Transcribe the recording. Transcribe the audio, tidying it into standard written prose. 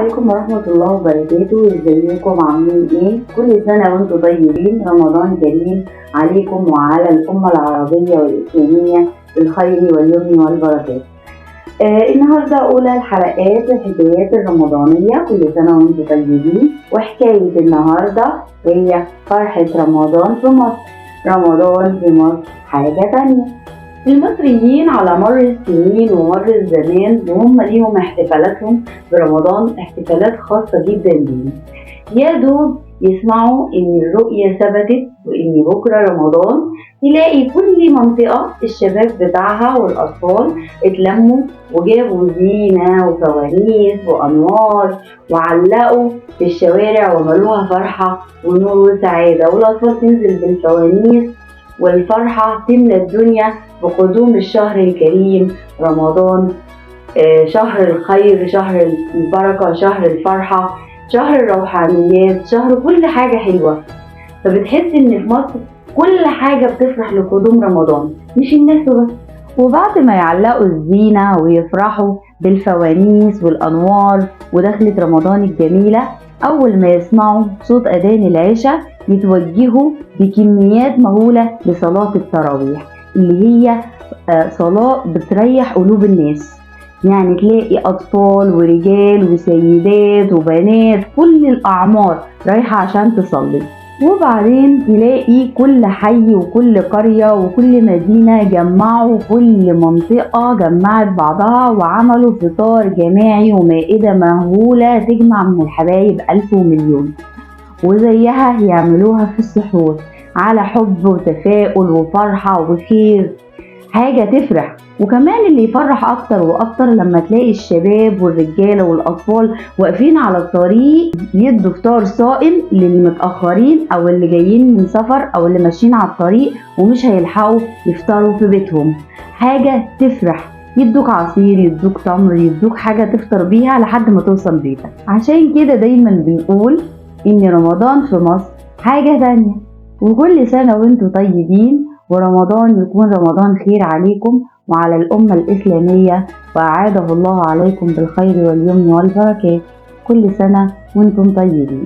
عليكم ورحمة الله وبركاته. ازيكم عاملين ايه؟ كل سنة وانتم طيبين. رمضان كريم عليكم وعلى الأمة العربية والإسلامية بالخير واليمن والبركات. النهاردة أولى الحلقات الحكايات الرمضانية. كل سنة وانتم طيبين. وحكاية النهاردة هي فرحة رمضان في مصر. رمضان في مصر حاجة تانية. المصريين على مر السنين ومر الزمان وهم ليهم احتفالاتهم برمضان، احتفالات خاصة جدا بيهم. يا دوب يسمعوا ان الرؤية ثبتت وان بكرة رمضان، تلاقي كل منطقة الشباب بتاعها والاطفال اتلموا وجابوا زينة وفوانيس وانوار وعلقوا في الشوارع وملوها فرحة ونور وسعادة، والاطفال تنزل بالفوانيس والفرحة تملى الدنيا بقدوم الشهر الكريم رمضان. شهر الخير، شهر البركة، شهر الفرحة، شهر الروحانيات، شهر كل حاجة حلوة. فبتحس ان في مصر كل حاجة بتفرح لقدوم رمضان، مش الناس بس. وبعد ما يعلقوا الزينة ويفرحوا بالفوانيس والأنوار ودخلت رمضان الجميلة، أول ما يسمعوا صوت أذان العشاء يتوجهوا بكميات مهولة لصلاة التراويح، اللي هي صلاة بتريح قلوب الناس. يعني تلاقي أطفال ورجال وسيدات وبنات كل الأعمار رايحة عشان تصلي. وبعدين تلاقي كل حي وكل قرية وكل مدينة جمعوا، كل منطقة جمعت بعضها وعملوا فطار جماعي ومائدة مهولة تجمع من الحبايب 1000 ومليون، وزيها يعملوها في السحور على حب وتفاؤل وفرحة وخير. حاجة تفرح. وكمان اللي يفرح أكتر وأكتر لما تلاقي الشباب والرجالة والأطفال واقفين على الطريق يدوا فطار صائم للمتأخرين أو اللي جايين من سفر أو اللي ماشيين على الطريق ومش هيلحقوا يفطروا في بيتهم. حاجة تفرح. يدوك عصير، يدوك تمر، يدوك حاجة تفطر بيها لحد ما توصل بيتك. عشان كده دايما بنقول إن رمضان في مصر حاجة تانية. وكل سنة وانتم طيبين، ورمضان يكون رمضان خير عليكم وعلى الأمة الإسلامية، وأعاده الله عليكم بالخير واليمن والبركات. كل سنة وانتم طيبين.